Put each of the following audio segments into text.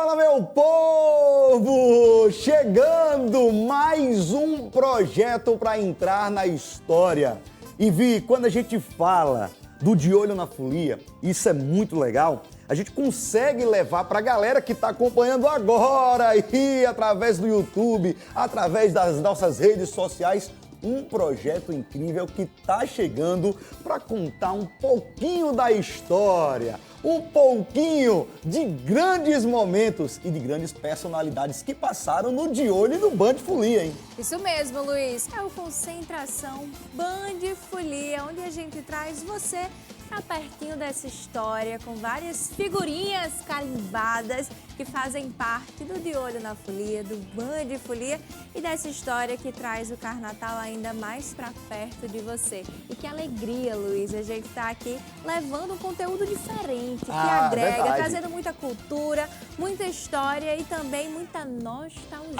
Fala, meu povo! Chegando mais um projeto para entrar na história. E Vi, quando a gente fala do De Olho na Folia, isso é muito legal, a gente consegue levar para a galera que está acompanhando agora aí, através do YouTube, através das nossas redes sociais, um projeto incrível que está chegando para contar um pouquinho da história, um pouquinho de grandes momentos e de grandes personalidades que passaram no De Olho e no Band Folia, hein? Isso mesmo, Luiz. É o Concentração Band Folia, onde a gente traz você pra pertinho dessa história, com várias figurinhas carimbadas que fazem parte do De Olho na Folia, do Band Folia e dessa história que traz o Carnatal ainda mais pra perto de você. E que alegria, Luiz, a gente tá aqui levando um conteúdo diferente, que agrega, verdade. trazendo muita cultura, muita história e também muita nostalgia.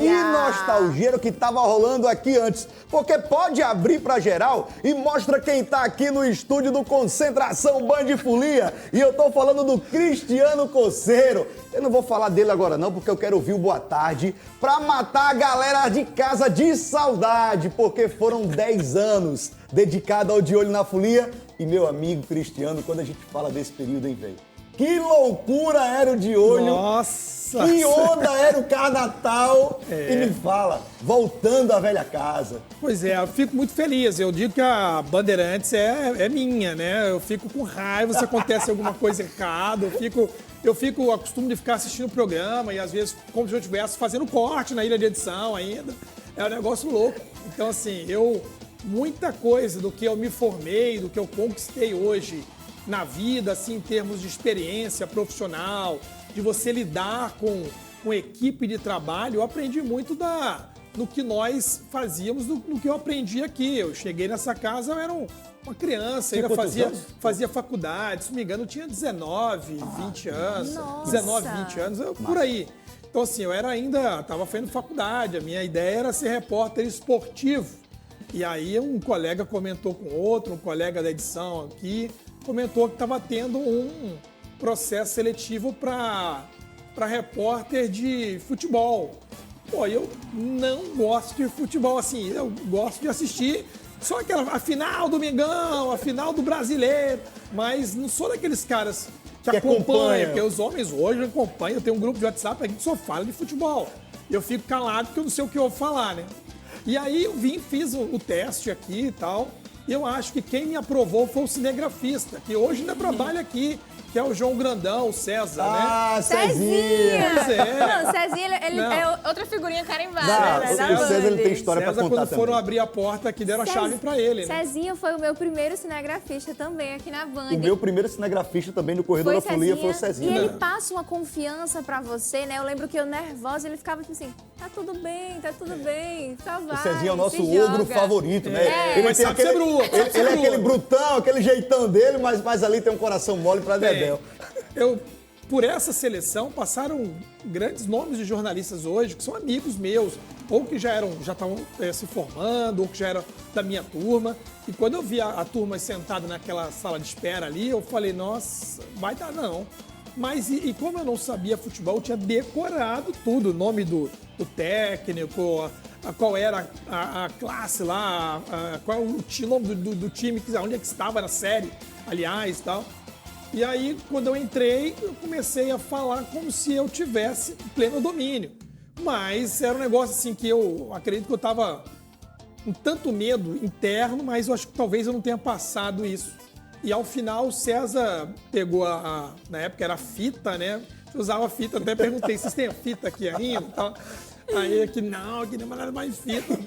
E nostalgia era o que estava rolando aqui antes, porque pode abrir para geral e mostra quem tá aqui no estúdio do Concentração Band Folia. E eu tô falando do Cristiano Coceiro. Eu não vou falar dele agora não, porque eu quero ouvir o boa tarde pra matar a galera de casa de saudade, porque foram 10 anos dedicados ao De Olho na Folia. E meu amigo Cristiano, quando a gente fala desse período, hein, velho? Que loucura era o De Olho. Nossa! Que onda era o Carnatal. E me fala, voltando à velha casa. Pois é, eu fico muito feliz. Eu digo que a Bandeirantes é minha, né? Eu fico com raiva se acontece alguma coisa errada. Eu acostumo de ficar assistindo o programa e às vezes como se eu estivesse fazendo corte na ilha de edição ainda. É um negócio louco. Então, assim, muita coisa do que eu me formei, do que eu conquistei hoje na vida, assim, em termos de experiência profissional, de você lidar com equipe de trabalho, eu aprendi muito no que nós fazíamos, no que eu aprendi aqui. Eu cheguei nessa casa, eu era uma criança, ainda fazia faculdade, se não me engano, eu tinha 19, 20 anos. Nossa. 19, 20 anos, por aí. Então, assim, eu estava fazendo faculdade, a minha ideia era ser repórter esportivo. E aí um colega comentou com outro, um colega da edição aqui, comentou que estava tendo um processo seletivo para repórter de futebol. Pô, eu não gosto de futebol, assim, eu gosto de assistir só a final do Mengão, a final do Brasileiro, mas não sou daqueles caras que acompanham, porque os homens hoje acompanham, eu tenho um grupo de WhatsApp aqui que só fala de futebol. Eu fico calado porque eu não sei o que eu vou falar, né? E aí eu fiz o teste aqui e tal, e eu acho que quem me aprovou foi o cinegrafista, que hoje ainda trabalha aqui, que é o João Grandão, o César, né? Cezinha! Pois é. Não, Cezinha, ele é outra figurinha carimbada, né? O Da César Band. ele tem história pra César, contar quando também. foram abrir a porta aqui, deram a chave pra ele, né? Cezinha foi o meu primeiro cinegrafista também aqui na Band. O meu primeiro cinegrafista também no Corredor da Folia foi o Cezinha. E ele passa uma confiança pra você, né? Eu lembro que eu nervosa, ele ficava tipo assim, tá tudo bem, só vai. O Cezinha é o nosso se ogro joga. favorito, né? Mas sabe ser bruto, sabe ele ser é bruto. aquele brutão, aquele jeitão dele, mas ali tem um coração mole pra Dedéu. Por essa seleção passaram grandes nomes de jornalistas hoje, que são amigos meus, ou que já estavam se formando, ou que já eram da minha turma. E quando eu vi a turma sentada naquela sala de espera ali, eu falei, nossa, vai dar não. Mas e como eu não sabia futebol, eu tinha decorado tudo, o nome do técnico, qual era a classe lá, qual é o nome do time, onde é que estava na série, aliás, e tal. E aí, quando eu entrei, eu comecei a falar como se eu tivesse pleno domínio. Mas era um negócio assim que eu acredito que eu estava com tanto medo interno, mas eu acho que talvez eu não tenha passado isso. E ao final, o César pegou na época era a fita, né? Eu usava fita, até perguntei, vocês têm a fita aqui ainda? Tal. Aí que não é nada mais fita.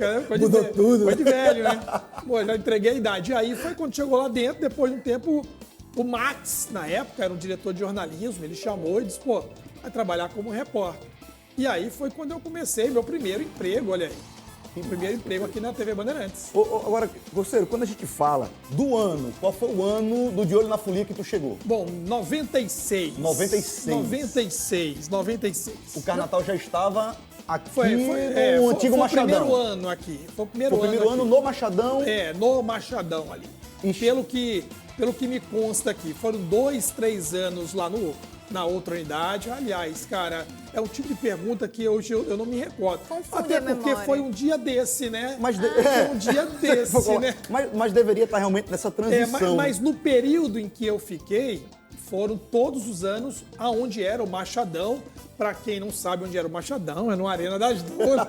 Mudou tudo. Foi de velho, né? Pô, já entreguei a idade. E aí foi quando chegou lá dentro, depois de um tempo, o Max, na época, era um diretor de jornalismo, ele chamou e disse, pô, vai trabalhar como repórter. E aí foi quando eu comecei meu primeiro emprego, olha aí. Meu primeiro emprego aqui na TV Bandeirantes. Agora, Coceiro, quando a gente fala do ano, qual foi o ano do De Olho na Folia que tu chegou? Bom, 96. 96. 96. O Carnatal já estava aqui Foi no antigo Machadão. Foi o primeiro ano aqui. Foi o primeiro ano no Machadão. No Machadão ali. Ixi. Pelo que me consta aqui, foram 2, 3 anos lá na outra unidade. Aliás, cara, é um tipo de pergunta que hoje eu não me recordo. Confunde Até a porque memória. foi um dia desse, né? Mas Foi um dia desse, né? Mas deveria estar realmente nessa transição. Mas no período em que eu fiquei, foram todos os anos aonde era o Machadão. Pra quem não sabe onde era o Machadão, é no Arena das Dunas.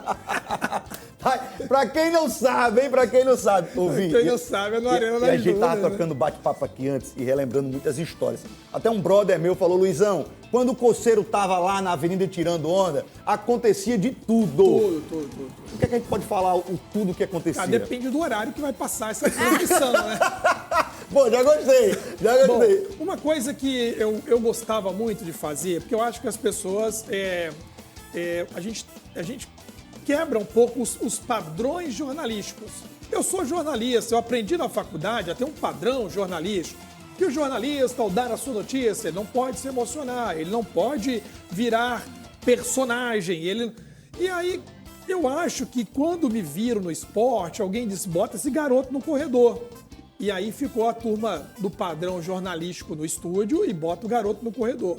Pra quem não sabe, hein? Pra quem não sabe. Ouvi. Quem não sabe é no Arena das E a gente tava Dunas, né? trocando bate-papo aqui antes e relembrando muitas histórias. Até um brother meu falou, Luizão, quando o Coceiro tava lá na avenida tirando onda, acontecia de tudo. Tudo. O que é que a gente pode falar, o tudo que acontecia? Ah, depende do horário que vai passar essa transmissão, né? Bom, já gostei. Bom, uma coisa que eu gostava muito de fazer, porque eu acho que as pessoas, a gente quebra um pouco os padrões jornalísticos. Eu sou jornalista, eu aprendi na faculdade a ter um padrão jornalístico. Que o jornalista, ao dar a sua notícia, ele não pode se emocionar, ele não pode virar personagem. E aí, eu acho que quando me viram no esporte, alguém disse, bota esse garoto no corredor. E aí ficou a turma do padrão jornalístico no estúdio e bota o garoto no corredor.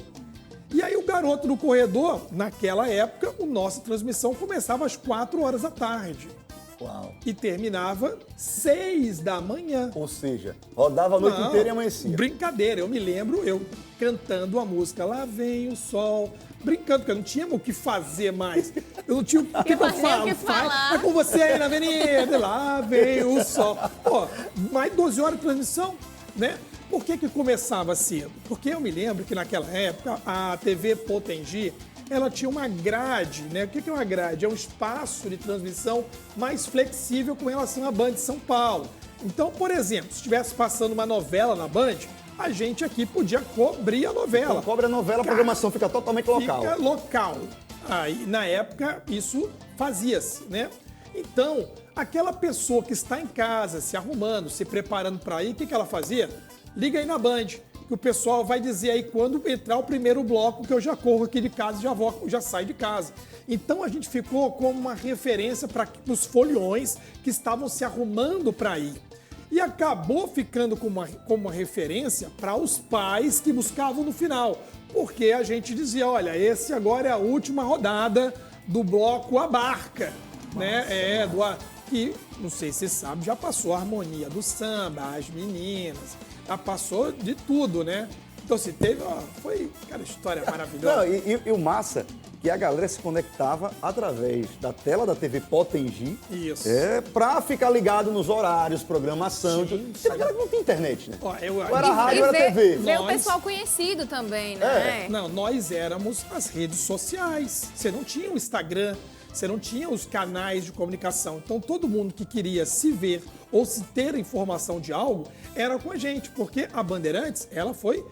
E aí o garoto no corredor, naquela época, a nossa transmissão começava às 4 horas da tarde. Uau. E terminava 6 da manhã. Ou seja, rodava a noite inteira e amanhecia. Brincadeira, eu me lembro eu cantando a música Lá Vem o Sol, brincando, porque eu não tinha o que fazer mais. Eu não tinha o que eu mais nem o falo. que falar. É com você aí na avenida, lá vem o sol. Pô, mais 12 horas de transmissão, né? Por que começava cedo? Porque eu me lembro que naquela época a TV Potengi, ela tinha uma grade, né? O que é uma grade? É um espaço de transmissão mais flexível com relação à Band de São Paulo. Então, por exemplo, se estivesse passando uma novela na Band, a gente aqui podia cobrir a novela. Então, cobre a novela, a programação fica totalmente local. Fica local. Aí, na época, isso fazia-se, né? Então, aquela pessoa que está em casa, se arrumando, se preparando para ir, o que ela fazia? Liga aí na Band, que o pessoal vai dizer aí quando entrar o primeiro bloco que eu já corro aqui de casa e já saio de casa. Então, a gente ficou como uma referência para os foliões que estavam se arrumando para ir. E acabou ficando como uma referência para os pais que buscavam no final. Porque a gente dizia, olha, esse agora é a última rodada do bloco Abarca. Né? Que, não sei se você sabe, já passou a harmonia do samba, as meninas, já passou de tudo, né? Então, se teve, foi, cara, história maravilhosa. Não, e o massa, que a galera se conectava através da tela da TV Potengi. Isso. Pra ficar ligado nos horários, programação. Sim, Tem galera que não tem internet, né? Ó, Ou era rádio, ou era TV. Ver o Nós- pessoal conhecido também, né? Não, nós éramos as redes sociais. Você não tinha o Instagram, você não tinha os canais de comunicação. Então, todo mundo que queria se ver ou se ter informação de algo era com a gente, porque a Bandeirantes, ela foi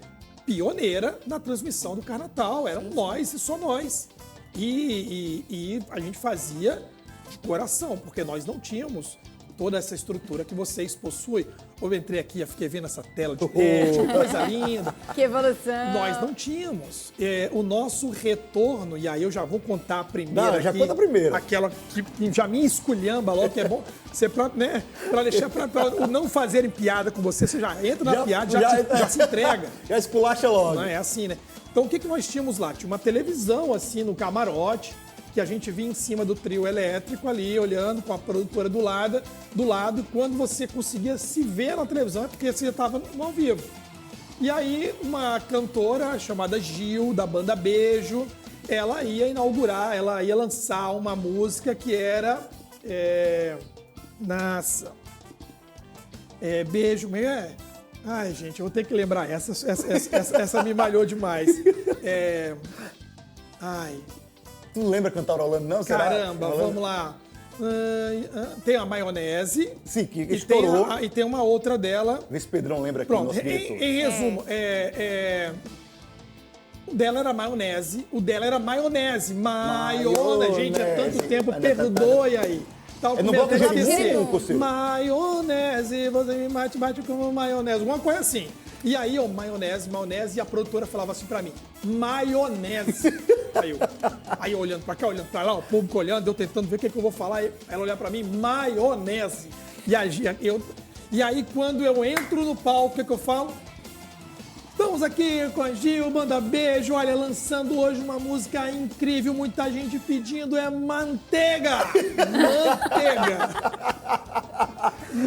pioneira na transmissão do Carnatal. Eram nós e só nós. E a gente fazia de coração, porque nós não tínhamos toda essa estrutura que vocês possuem. Eu entrei aqui, eu fiquei vendo essa tela de coisa linda. Que evolução. Nós não tínhamos. O nosso retorno, e aí eu já vou contar a primeira. Não, já aqui, conta a primeira. Aquela que já me esculhamba logo, que é bom. Você, pra deixar pra não fazerem piada com você, você já entra na piada, já se entrega. Já esculacha logo. Não é assim, né? Então, o que nós tínhamos lá? Tinha uma televisão, assim, no camarote, que a gente vinha em cima do trio elétrico ali, olhando com a produtora do lado, e quando você conseguia se ver na televisão, é porque você estava no ao vivo. E aí, uma cantora chamada Gil, da banda Beijo, ela ia inaugurar, ela ia lançar uma música que era... Beijo, como é? Ai, gente, eu vou ter que lembrar. Essa me malhou demais. Tu não lembra cantarolando, não? Será? Caramba, vamos lá. Tem a Maionese. Sim, que e estourou. e tem uma outra dela. Vê se o Pedrão lembra aqui, o Pronto, nosso diretor. em resumo, o dela era maionese, o dela era maionese. Gente, é tanto tempo, perdoe aí. É no bloco Jerimu, Coceiro. Maionese, você me bate como maionese, alguma coisa assim. E aí, maionese, e a produtora falava assim pra mim, maionese. Aí eu olhando pra cá, olhando pra lá, o público olhando, eu tentando ver o que eu vou falar, aí ela olhar pra mim, maionese. E aí, quando eu entro no palco, o que eu falo? Estamos aqui com a Gil, Manda Beijo, olha, lançando hoje uma música incrível, muita gente pedindo, é Manteiga! Manteiga!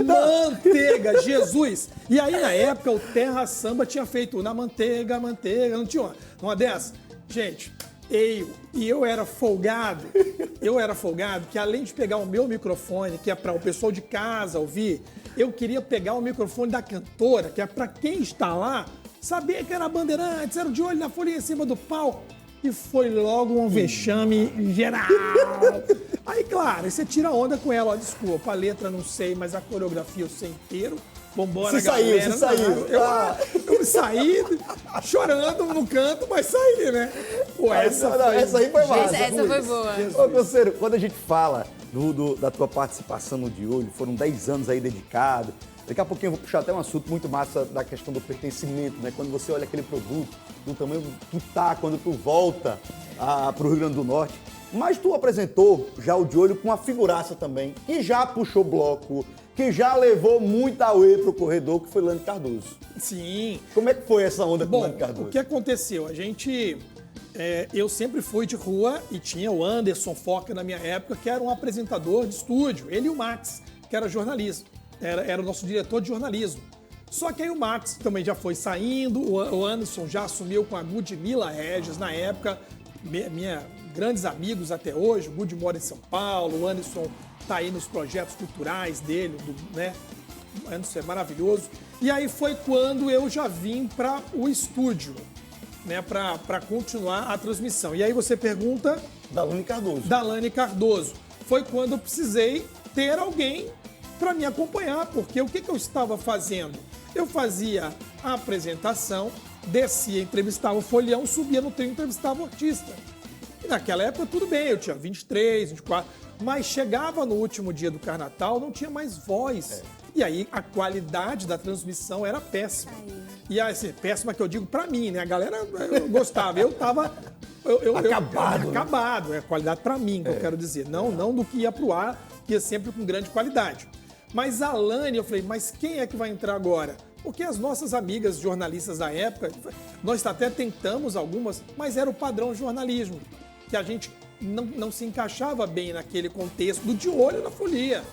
Manteiga, Jesus! E aí, na época, o Terra Samba tinha feito Na Manteiga, Manteiga, não tinha uma dessa? Gente, eu era folgado, que além de pegar o meu microfone, que é para o pessoal de casa ouvir, eu queria pegar o microfone da cantora, que é para quem está lá, saber que era Bandeirantes, era de olho na folha em cima do palco. E foi logo um vexame geral. Aí, claro, aí você tira onda com ela, ó, desculpa, a letra não sei, mas a coreografia eu sei inteiro. Vambora, galera. Você saiu. Eu saí chorando no canto, mas saí, né? Pô, essa aí foi massa. Essa foi boa. Ô, Conselheiro, quando a gente fala da tua participação no De Olho, foram 10 anos aí dedicado. Daqui a pouquinho eu vou puxar até um assunto muito massa da questão do pertencimento, né? Quando você olha aquele produto, do tamanho que tá, quando tu volta para o Rio Grande do Norte. Mas tu apresentou já o De Olho com uma figuraça também, que já puxou bloco, que já levou muita auê pro corredor, que foi Lani Cardoso. Sim. Como é que foi essa onda com o Lani Cardoso? O que aconteceu? A gente... eu sempre fui de rua e tinha o Anderson Foca na minha época, que era um apresentador de estúdio. Ele e o Max, que era jornalista. Era o nosso diretor de jornalismo. Só que aí o Max também já foi saindo, o Anderson já assumiu com a Ludmilla Regis na época, grandes amigos até hoje, o Gudi mora em São Paulo, o Anderson tá aí nos projetos culturais dele, né? O Anderson é maravilhoso. E aí foi quando eu já vim para o estúdio, né? Para continuar a transmissão. E aí você pergunta... Da Lani Cardoso. Da Lani Cardoso. Foi quando eu precisei ter alguém para me acompanhar, porque o que eu estava fazendo? Eu fazia a apresentação, descia, entrevistava o folião, subia no trio, entrevistava o artista. E naquela época tudo bem, eu tinha 23, 24, mas chegava no último dia do Carnatal, não tinha mais voz. E aí a qualidade da transmissão era péssima. E assim, péssima que eu digo para mim, né? A galera eu gostava, eu tava... Acabado, é a qualidade para mim, que eu quero dizer. Não do que ia pro ar, que ia sempre com grande qualidade. Mas a Lani, eu falei, mas quem é que vai entrar agora? Porque as nossas amigas jornalistas da época, nós até tentamos algumas, mas era o padrão jornalismo, que a gente não se encaixava bem naquele contexto do De Olho na Folia.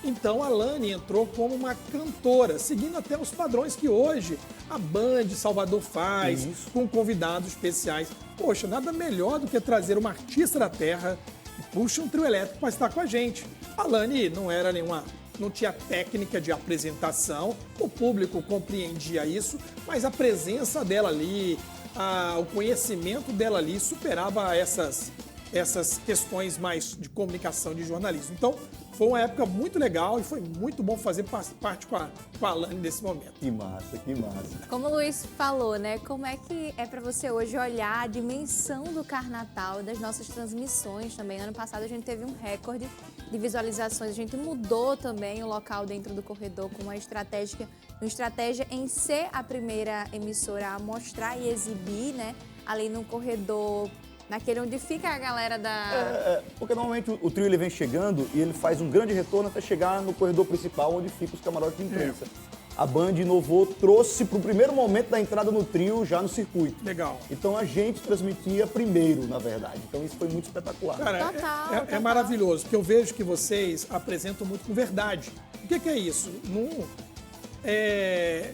Então a Lani entrou como uma cantora, seguindo até os padrões que hoje a Band Salvador faz, com convidados especiais. Poxa, nada melhor do que trazer uma artista da terra que puxa um trio elétrico para estar com a gente. A Lani não tinha técnica de apresentação, o público compreendia isso, mas a presença dela ali, o conhecimento dela ali superava essas questões mais de comunicação, de jornalismo. Então, foi uma época muito legal e foi muito bom fazer parte com a Lani nesse momento. Que massa, que massa. Como o Luiz falou, né? Como é que é para você hoje olhar a dimensão do Carnatal, das nossas transmissões também? Ano passado a gente teve um recorde de visualizações, a gente mudou também o local dentro do corredor com uma estratégia em ser a primeira emissora a mostrar e exibir, né? Ali no corredor, naquele onde fica a galera da... Porque normalmente o trio ele vem chegando e ele faz um grande retorno até chegar no corredor principal, onde ficam os camarotes de imprensa. A Band inovou, trouxe para o primeiro momento da entrada no trio já no circuito. Legal. Então a gente transmitia primeiro, na verdade. Então isso foi muito espetacular. Cara, Total. é maravilhoso, porque eu vejo que vocês apresentam muito com verdade. O que é isso?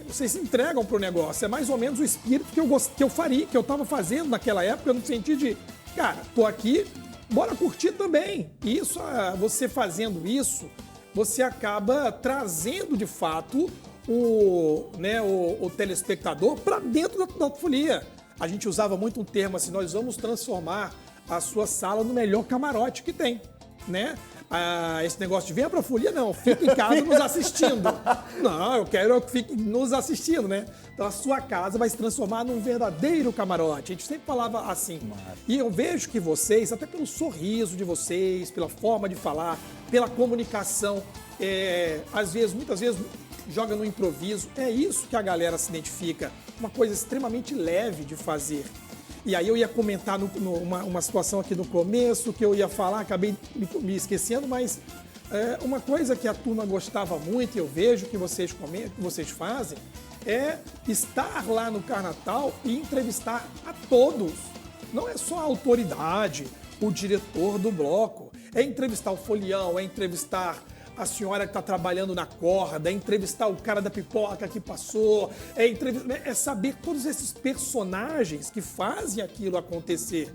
Vocês se entregam pro negócio. É mais ou menos o espírito que eu estava fazendo naquela época, no sentido de, cara, tô aqui, bora curtir também. E isso, você fazendo isso, você acaba trazendo de fato o telespectador para dentro da folia. A gente usava muito um termo assim, nós vamos transformar a sua sala no melhor camarote que tem, né? Esse negócio de venha pra folia, não, fica em casa nos assistindo. Não, eu quero que fique nos assistindo, né? Então a sua casa vai se transformar num verdadeiro camarote. A gente sempre falava assim. E eu vejo que vocês, até pelo sorriso de vocês, pela forma de falar, pela comunicação, muitas vezes joga no improviso. É isso que a galera se identifica. Uma coisa extremamente leve de fazer. E aí eu ia comentar uma situação aqui no começo, que eu ia falar, acabei me esquecendo, mas Uma coisa que a turma gostava muito, e eu vejo que vocês fazem, é estar lá no Carnatal e entrevistar a todos. Não é só a autoridade, o diretor do bloco. É entrevistar o folião, é entrevistar a senhora que está trabalhando na corda, é entrevistar o cara da pipoca que passou, é saber todos esses personagens que fazem aquilo acontecer.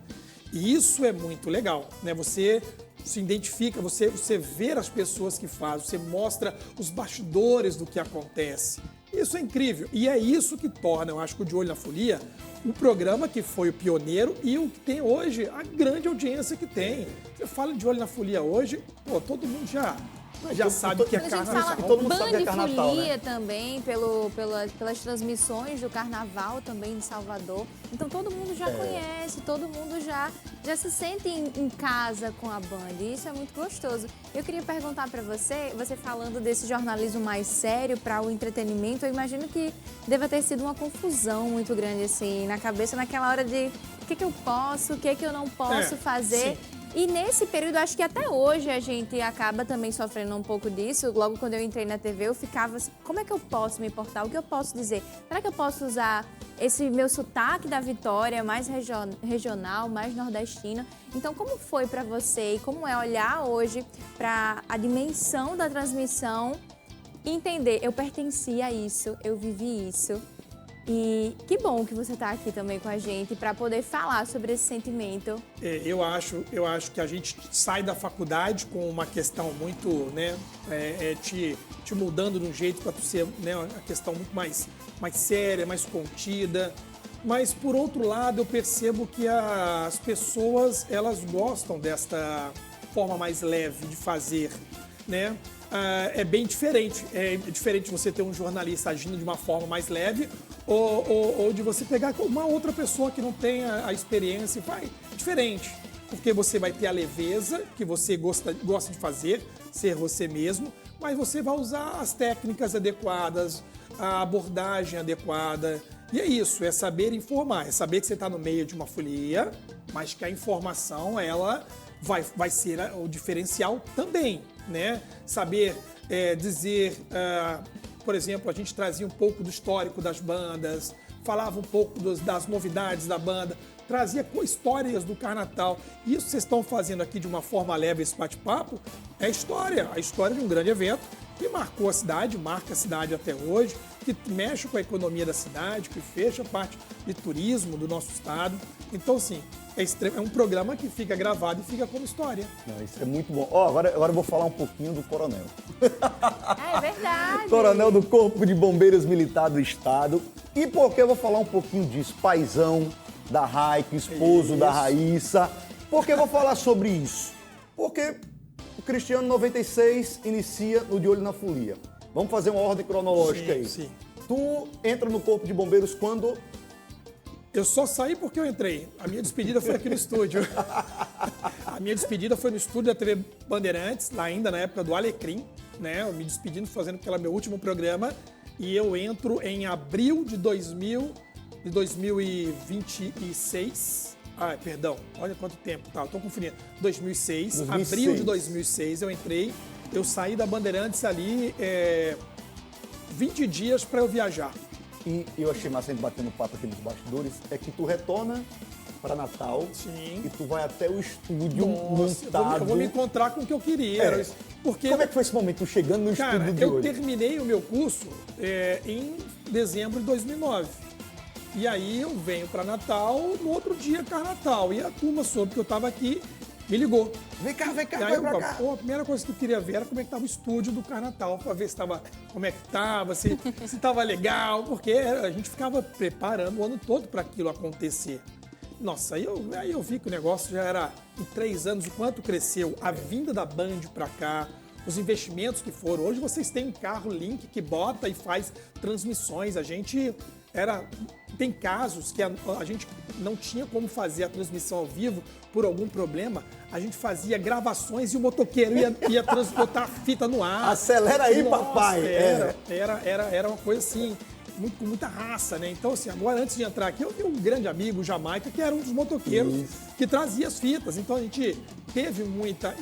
E isso é muito legal, né? Você se identifica, você vê as pessoas que fazem, você mostra os bastidores do que acontece. Isso é incrível. E é isso que torna, eu acho que o De Olho na Folia, um programa que foi o pioneiro e o que tem hoje a grande audiência que tem. Você fala de Olho na Folia hoje, pô, todo mundo já sabe que é Quando a gente carnaval. fala Todo mundo sabe que é Band carnaval, Folia né? também, pelas transmissões do carnaval também de Salvador. Então todo mundo já conhece, todo mundo já se sente em casa com a Band. E isso é muito gostoso. Eu queria perguntar para você falando desse jornalismo mais sério para o entretenimento, eu imagino que deva ter sido uma confusão muito grande assim na cabeça naquela hora de o que eu posso, o que eu não posso fazer. Sim. E nesse período, acho que até hoje a gente acaba também sofrendo um pouco disso. Logo quando eu entrei na TV, eu ficava assim, como é que eu posso me portar? O que eu posso dizer? Será que eu posso usar esse meu sotaque da Vitória, mais regional, mais nordestino? Então, como foi para você e como é olhar hoje para a dimensão da transmissão e entender, eu pertenci a isso, eu vivi isso. E que bom que você está aqui também com a gente para poder falar sobre esse sentimento. Eu acho que a gente sai da faculdade com uma questão muito, né, te moldando de um jeito para tu ser, né, uma questão muito mais séria, mais contida. Mas, por outro lado, eu percebo que as pessoas, elas gostam desta forma mais leve de fazer, né? É bem diferente. É diferente você ter um jornalista agindo de uma forma mais leve ou de você pegar uma outra pessoa que não tem a experiência e vai diferente. Porque você vai ter a leveza que você gosta de fazer, ser você mesmo, mas você vai usar as técnicas adequadas, a abordagem adequada. E é isso, é saber informar, é saber que você está no meio de uma folia, mas que a informação, ela vai ser o diferencial também, né? Saber dizer, por exemplo, a gente trazia um pouco do histórico das bandas, falava um pouco das novidades da banda, trazia histórias do Carnatal. Isso que vocês estão fazendo aqui de uma forma leve, esse bate-papo, é a história de um grande evento que marcou a cidade, marca a cidade até hoje, que mexe com a economia da cidade, que fecha parte de turismo do nosso estado. Então, sim, é um programa que fica gravado e fica como história. Não, isso é muito bom. Agora eu vou falar um pouquinho do Coronel. É verdade. Coronel do Corpo de Bombeiros Militar do Estado. E por que eu vou falar um pouquinho disso? Paizão da Raik, esposo da Raíssa. Por que eu vou falar sobre isso? Porque o Cristiano 96 inicia no De Olho na Folia. Vamos fazer uma ordem cronológica aí. Sim. Tu entra no Corpo de Bombeiros quando... Eu só saí porque eu entrei. A minha despedida foi aqui no estúdio. A minha despedida foi no estúdio da TV Bandeirantes, lá ainda na época do Alecrim, né? Eu me despedindo, fazendo aquele meu último programa. E eu entro em abril de 2026. Perdão, olha quanto tempo. Tá, eu tô confundindo. 2006. Abril de 2006 eu entrei. Eu saí da Bandeirantes ali 20 dias para eu viajar. E eu achei massa a gente batendo papo aqui nos bastidores, é que tu retorna para Natal. Sim. E tu vai até o estúdio montado. Eu vou me encontrar com o que eu queria. Porque, como é que foi esse momento, tu chegando no estúdio de eu hoje? terminei o meu curso em dezembro de 2009. E aí eu venho para Natal, no outro dia Carnatal. E a turma soube que eu estava aqui, me ligou. Vem cá, E aí vai pra cá. a primeira coisa que eu queria ver era como é que estava o estúdio do Carnatal, para ver como é que estava, se estava legal, porque a gente ficava preparando o ano todo para aquilo acontecer. Nossa, aí eu vi que o negócio já era, em 3 anos, o quanto cresceu, a vinda da Band para cá, os investimentos que foram. Hoje vocês têm um carro Link que bota e faz transmissões. A gente tem casos que a gente não tinha como fazer a transmissão ao vivo por algum problema. A gente fazia gravações e o motoqueiro ia botar a fita no ar. Acelera aí, Nossa, papai! Era uma coisa assim, com muita raça, né? Então, assim, agora antes de entrar aqui, eu vi um grande amigo, o Jamaica, que era um dos motoqueiros que trazia as fitas. Então, a gente teve muita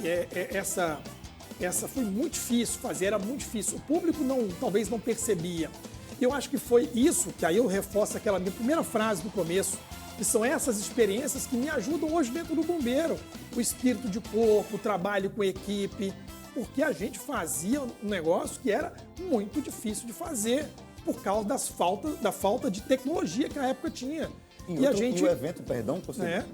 essa foi muito difícil fazer, era muito difícil. O público talvez não percebia. Eu acho que foi isso, que aí eu reforço aquela minha primeira frase do começo, que são essas experiências que me ajudam hoje dentro do bombeiro. O espírito de corpo, o trabalho com equipe, porque a gente fazia um negócio que era muito difícil de fazer, por causa da falta de tecnologia que a época tinha. E o evento,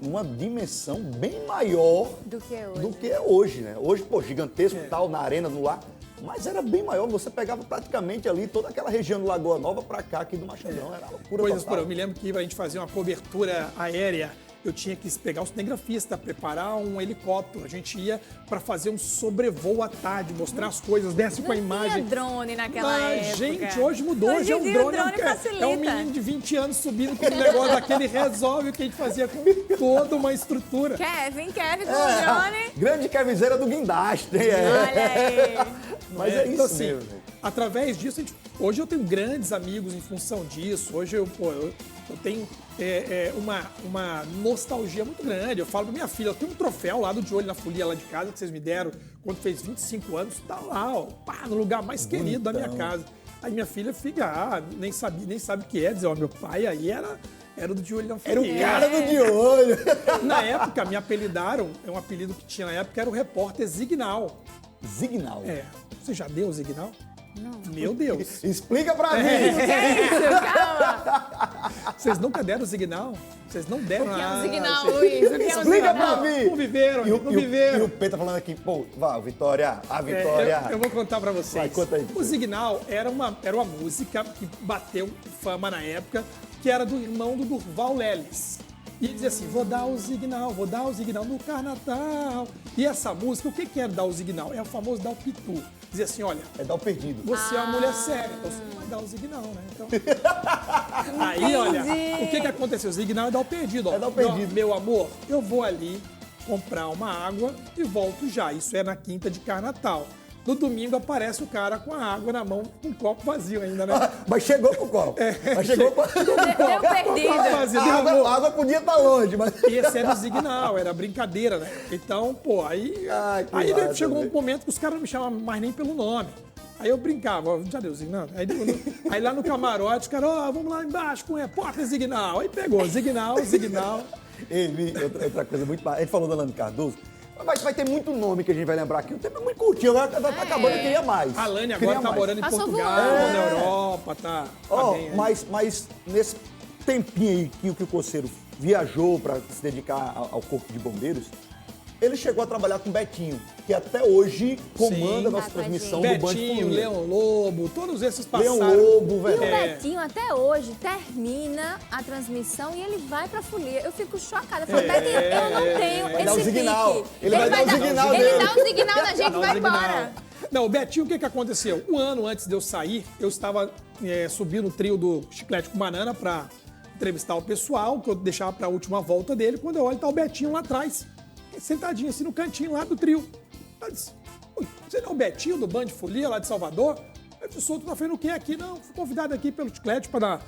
numa dimensão bem maior do que é hoje, né? Hoje, pô, gigantesco, tal, na arena, no lar. Mas era bem maior, você pegava praticamente ali toda aquela região do Lagoa Nova pra cá, aqui do Machadão, era loucura total. Eu me lembro que a gente fazia uma cobertura aérea, eu tinha que pegar o cinegrafista, preparar um helicóptero, a gente ia para fazer um sobrevoo à tarde, mostrar as coisas, desce com a imagem. Não tinha drone naquela época. Gente, hoje mudou, hoje é um drone, é um menino de 20 anos subindo com um negócio daquele, resolve o que a gente fazia com toda uma estrutura. Kevin com o drone. Grande Kevinzeira do guindaste. Olha aí. Mas é isso assim, mesmo. Através disso, hoje eu tenho grandes amigos em função disso. Hoje eu tenho uma nostalgia muito grande. Eu falo pra minha filha, eu tenho um troféu lá do De Olho na Folia, lá de casa, que vocês me deram quando fez 25 anos. Tá lá, ó, no lugar mais querido da minha casa. Aí minha filha fica, nem sabe o que é, dizer, ó, meu pai aí era do De Olho na Folia. Era o cara do De Olho. Na época, me apelidaram, um apelido que tinha na época, era o repórter Zignal. Zignal? Você já deu o Zignal? Não. Meu Deus. Explica pra mim. Que é isso? Calma. Vocês nunca deram o Zignal? Vocês não deram O que é um nada. Zignal, Luiz? O que é um Explica Zignal? pra mim. Não viveram, não viveram. E o P tá falando aqui, pô, Vitória, a Vitória. Eu vou contar pra vocês. Vai, conta aí. O Zignal era uma música que bateu fama na época, que era do irmão do Durval Leles. E ele dizia assim, vou dar o Zignal no Carnatal. E essa música, o que é dar o Zignal? É o famoso dar o pitu. Dizia assim, olha... É dar o perdido. Você é uma mulher séria, então você não vai dar o Zignal, né? Então... Aí, olha, o que aconteceu? O Zignal é dar o perdido. Ó. É dar o perdido. Meu amor, eu vou ali comprar uma água e volto já. Isso é na quinta de Carnatal. No domingo aparece o cara com a água na mão, com um copo vazio ainda, né? Mas chegou com o copo. Mas chegou com o copo. Deu perdido. Vazio, A água podia estar longe, mas... Esse era o Zignal, era brincadeira, né? Então, pô, aí massa, chegou um momento que os caras não me chamavam mais nem pelo nome. Aí eu brincava, ó, já deu Zignal? Aí lá no camarote, os caras, ó, vamos lá embaixo com o repórter Zignal. Aí pegou, Zignal. Ei, outra coisa muito... A gente falou da Alane Cardoso. Vai ter muito nome que a gente vai lembrar aqui. O tempo é muito curtinho, agora tá acabando, eu queria mais. A Alane agora tá morando em Passou Portugal, voando. na Europa, tá bem aí. Mas nesse tempinho aí que o Coceiro viajou para se dedicar ao Corpo de Bombeiros, ele chegou a trabalhar com o Betinho, que até hoje comanda a nossa transmissão do Band Betinho, Folia. Leão Lobo, todos esses passaram. Leão Lobo, E o velho. Betinho, até hoje, termina a transmissão e ele vai pra folia. Eu fico chocada. Eu falo, Betinho, eu não tenho Vai dar o esse Zignal. pique. Ele vai dar o Zignal Ele dele. dá o Zignal da gente e Não, vai Zignal. embora. Não, o Betinho, o que aconteceu? Um ano antes de eu sair, eu estava subindo o trio do Chiclete com Banana para entrevistar o pessoal, que eu deixava para a última volta dele. Quando eu olho, tá o Betinho lá atrás, sentadinho assim no cantinho lá do trio. Eu disse, você não é o Betinho do Band Folia lá de Salvador? Eu disse, tu tá fazendo o quê aqui? Não, fui convidado aqui pelo Chiclete para dar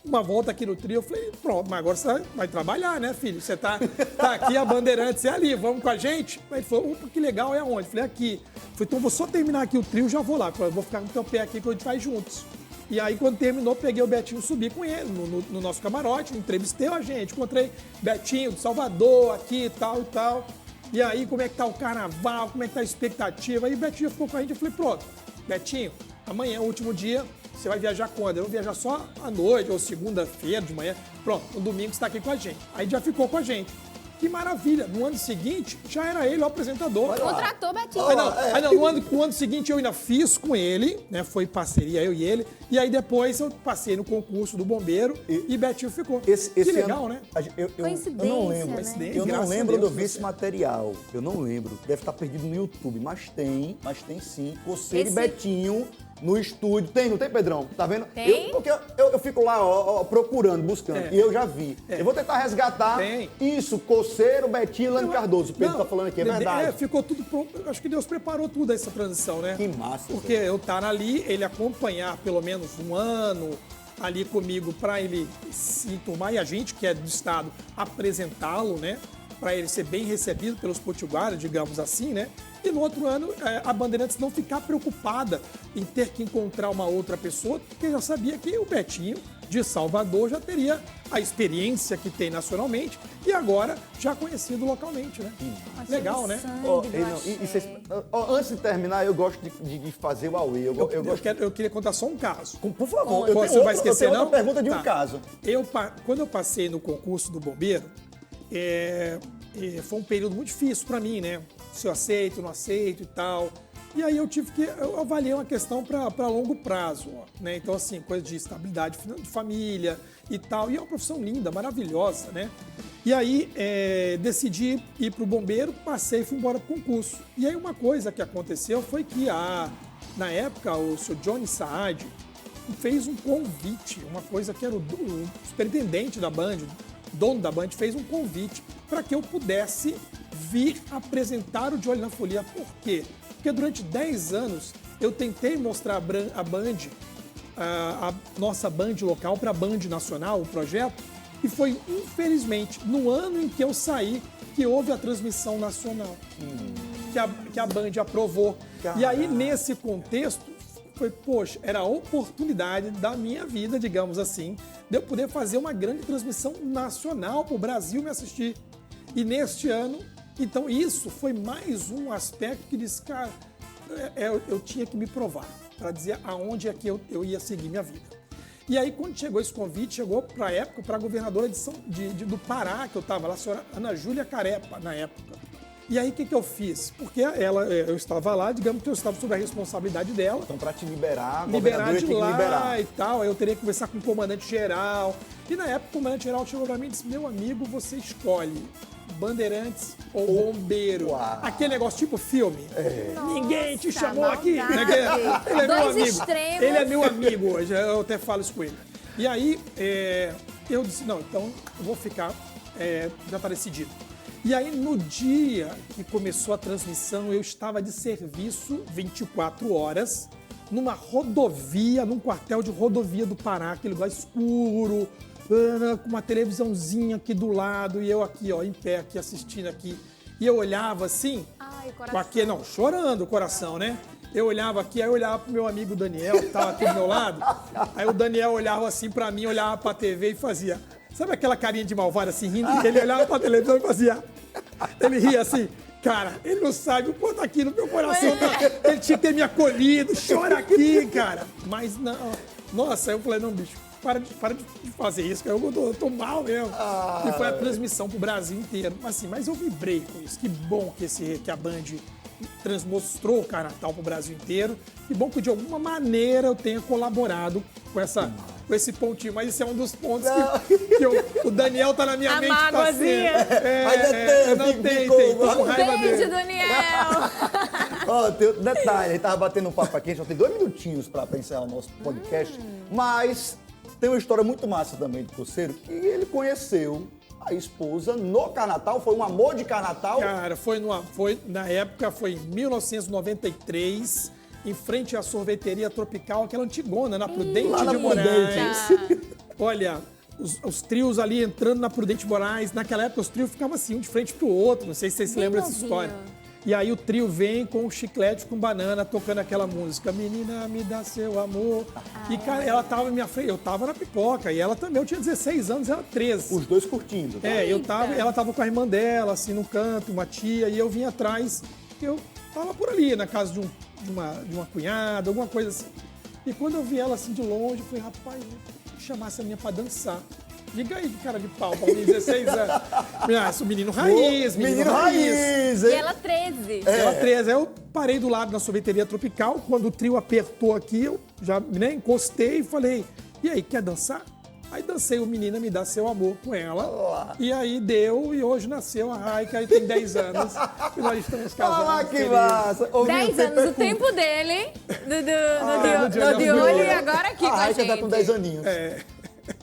uma volta aqui no trio. Eu falei, pronto, mas agora você vai trabalhar, né, filho? Você tá aqui, a Bandeirantes é ali, vamos com a gente? Aí ele falou, opa, que legal, é aonde? Eu falei, aqui. Eu falei, então vou só terminar aqui o trio, já vou lá. Eu falei, vou ficar com o teu pé aqui que a gente vai juntos. E aí, quando terminou, peguei o Betinho, subi com ele no nosso camarote, entrevistei a gente, encontrei Betinho de Salvador aqui e tal e tal. E aí, como é que tá o carnaval, como é que tá a expectativa? Aí o Betinho ficou com a gente, eu falei, pronto, Betinho, amanhã é o último dia, você vai viajar quando? Eu vou viajar só à noite, ou segunda-feira de manhã. Pronto, no domingo você está aqui com a gente. Aí já ficou com a gente. Que maravilha! No ano seguinte, já era ele o apresentador. Contratou Betinho. Aí não, no ano seguinte eu ainda fiz com ele, né? Foi parceria, eu e ele. E aí depois eu passei no concurso do bombeiro e Betinho ficou. Esse que legal, ano, né? Eu Coincidência, não lembro. né? Eu não Graças a lembro de Deus, ouvir esse material. Eu não lembro. Deve estar perdido no YouTube. Mas tem sim. Coceiro e Betinho no estúdio. Tem, não tem, Pedrão? Tá vendo? Tem? Porque eu fico lá, ó, procurando, buscando. E eu já vi. Eu vou tentar resgatar isso. Coceiro, Betinho e Lane Cardoso. O Pedro tá falando aqui, é verdade. Ficou tudo pronto. Acho que Deus preparou tudo essa transição, né? Que massa. Porque eu estar ali, ele acompanhar pelo menos um ano ali comigo para ele se enturmar e a gente, que é do estado, apresentá-lo, né? Para ele ser bem recebido pelos potiguaras, digamos assim, né? E no outro ano, a Bandeirantes não ficar preocupada em ter que encontrar uma outra pessoa, porque já sabia que o Betinho de Salvador já teria a experiência que tem nacionalmente e agora já conhecido localmente, né? Legal, né? Antes de terminar, eu gosto de fazer o Aue. Eu queria contar só um caso. Por favor, Você vai esquecer, eu tenho não? outra pergunta de um Tá. caso. Quando eu passei no concurso do bombeiro, foi um período muito difícil para mim, né? Se eu aceito, não aceito e tal. E aí eu avaliei uma questão para longo prazo, ó, né? Então, assim, coisa de estabilidade de família e tal. E é uma profissão linda, maravilhosa, né? E aí decidi ir para o bombeiro, passei e fui embora para o concurso. E aí uma coisa que aconteceu foi que, na época, o senhor Johnny Saad fez um convite, uma coisa que era o superintendente da Band, dono da Band, fez um convite para que eu pudesse vir apresentar o De Olho na Folia. Por quê? Porque durante 10 anos eu tentei mostrar a Band, a nossa Band local para a Band nacional, o projeto, e foi, infelizmente, no ano em que eu saí, que houve a transmissão nacional, que a Band aprovou. Caraca. E aí, nesse contexto, foi, poxa, era a oportunidade da minha vida, digamos assim, de eu poder fazer uma grande transmissão nacional para o Brasil me assistir. E neste ano, então isso foi mais um aspecto que disse, cara, eu tinha que me provar, para dizer aonde é que eu ia seguir minha vida. E aí, quando chegou esse convite, chegou para a época, para a governadora do Pará, que eu estava lá, a senhora Ana Júlia Carepa, na época. E aí, o que eu fiz? Porque eu estava lá, digamos que eu estava sob a responsabilidade dela. Então, para te liberar, Liberar de tinha que lá liberar. e tal, aí eu teria que conversar com o comandante-geral. E na época, o comandante-geral chegou para mim e disse, meu amigo, você escolhe Bandeirantes ou Bombeiro. Uau. Aquele negócio tipo filme. Ninguém te Nossa, chamou aqui. maldade. Ele é meu Dois amigo. extremos. Ele é meu amigo hoje, eu até falo isso com ele. E aí, eu disse, não, então eu vou ficar, já está decidido. E aí, no dia que começou a transmissão, eu estava de serviço 24 horas, numa rodovia, num quartel de rodovia do Pará, aquele lugar escuro, com uma televisãozinha aqui do lado, e eu aqui, ó, em pé, aqui, assistindo aqui. E eu olhava assim, Ai, com coração. aqui, não, chorando o coração, né? Eu olhava aqui, aí eu olhava pro meu amigo Daniel, que estava aqui do meu lado. Aí o Daniel olhava assim pra mim, olhava pra TV e fazia... Sabe aquela carinha de malvado assim, rindo? Ele olhava pra televisão e fazia... Ele ria assim... Cara, ele não sabe o quanto aqui no meu coração tá. Ele tinha que ter me acolhido, chora aqui, cara. Mas não... Nossa, aí eu falei, não, bicho, para de fazer isso, cara. Eu tô mal mesmo. E foi a transmissão pro Brasil inteiro. Assim, mas eu vibrei com isso. Que bom que a Band transmostrou o Carnatal pro Brasil inteiro. Que bom que de alguma maneira eu tenha colaborado com esse pontinho. Mas esse é um dos pontos que o Daniel tá na minha A mente. mágoazinha. Ainda Tem, ficou- tô com raiva Beijo, dele. Daniel! Ó, tem outro detalhe, ele tava batendo um papo aqui, só tem 2 minutinhos para encerrar o nosso podcast, mas tem uma história muito massa também do Coceiro, que ele conheceu a esposa no Carnatal, foi um amor de Carnatal. Cara, na época foi em 1993, em frente à sorveteria Tropical, aquela antigona, na Prudente Lá na de Moraes. Prudente. Olha, os trios ali entrando na Prudente Moraes, naquela época os trios ficavam assim, um de frente pro outro, não sei se vocês se Bem lembram dessa novinho. história. E aí o trio vem com o chiclete com banana, tocando aquela música, menina, me dá seu amor. E, cara, ela tava na minha frente, eu tava na pipoca, e ela também, eu tinha 16 anos, ela 13. Os dois curtindo. Tá? Ela tava com a irmã dela, assim, no canto, uma tia, e eu vim atrás, eu tava por ali, na casa de uma cunhada, alguma coisa assim. E quando eu vi ela assim de longe, eu falei, rapaz, vou chamar essa menina pra dançar. Diga aí, cara de pau, pra mim, 16 anos. Esse menino raiz, Menino raiz, E hein? ela 13. Ela 13. Aí eu parei do lado da sorveteria Tropical, quando o trio apertou aqui, eu já encostei e falei, e aí, quer dançar? Aí dancei o Menina Me Dá Seu Amor com ela. E aí deu, e hoje nasceu a Raika, aí tem 10 anos. E nós estamos casados. Ah, que felizes. massa! Ô, 10 Vitor, anos, o pergunta. tempo dele, no do de de olho. olho e agora aqui A com a Raika gente. tá com 10 aninhos.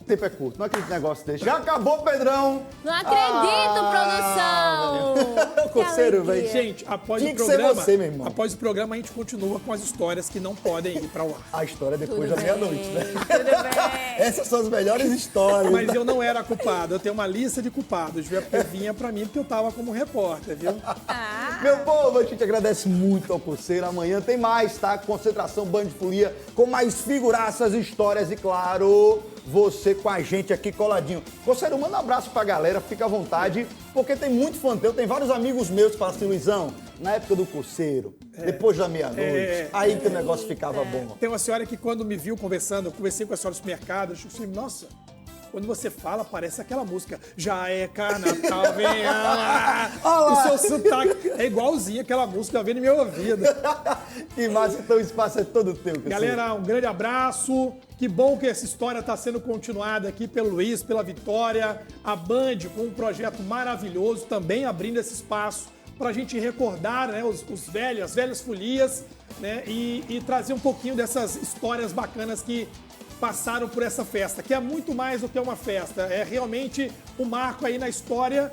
O tempo é curto, não acredito negócio desse. Já acabou, Pedrão! Não acredito, produção! Coceiro, Que alegria. velho. Gente, após Tinha o que ser programa, você, meu irmão. após o programa a gente continua com as histórias que não podem ir para o ar. A história é depois Tudo da meia-noite, bem, né? Tudo bem. Essas são as melhores histórias. Mas eu não era culpado, eu tenho uma lista de culpados, viu? Porque vinha para mim porque eu tava como repórter, viu? Ah, Meu povo, a gente agradece muito ao Coceiro. Amanhã tem mais, tá? Concentração Band de Folia, com mais figuraças, histórias e, claro, você com a gente aqui coladinho. Coceiro, manda um abraço pra galera, fica à vontade, porque tem muito fã teu, tem vários amigos meus que falam assim, Luizão, na época do Coceiro, depois da meia-noite, aí que o negócio ficava bom. Tem uma senhora que quando me viu conversando, eu conversei com a senhora no supermercado, eu falei, nossa, quando você fala, parece aquela música, já é carnaval, vem o seu sotaque é igualzinho aquela música, vem no meu ouvido. Que massa, então o espaço é todo teu, Coceiro. Galera, um grande abraço, que bom que essa história está sendo continuada aqui pelo Luiz, pela Vitória, a Band com um projeto maravilhoso, também abrindo esse espaço para a gente recordar, né, as velhas folias, né, e trazer um pouquinho dessas histórias bacanas que passaram por essa festa, que é muito mais do que uma festa, é realmente um marco aí na história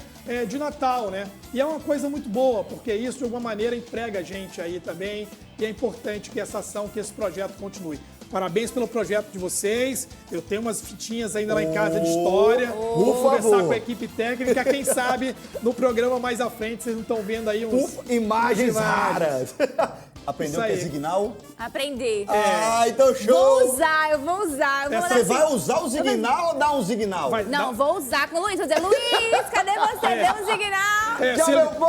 de Natal, né? E é uma coisa muito boa, porque isso de alguma maneira emprega a gente aí também, e é importante que essa ação, que esse projeto continue. Parabéns pelo projeto de vocês. Eu tenho umas fitinhas ainda lá em casa de história. Vou conversar com a equipe técnica. Quem sabe no programa mais à frente vocês não estão vendo aí imagens raras. Aprendeu o que é signal? Aprendi. Então show! Eu vou usar. Você vai usar o signal ou dar um signal? Vou usar com o Luiz. Vou dizer, Luiz, cadê você? Dê um signal.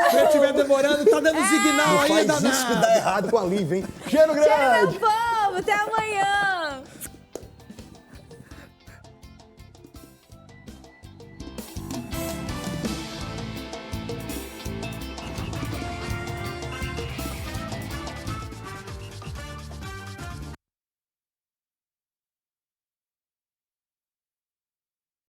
Se ele estiver demorando, tá dando signal Não ainda. faz isso que dá errado com a Lívia, hein? Cheiro grande! Tchau, meu povo. Até amanhã.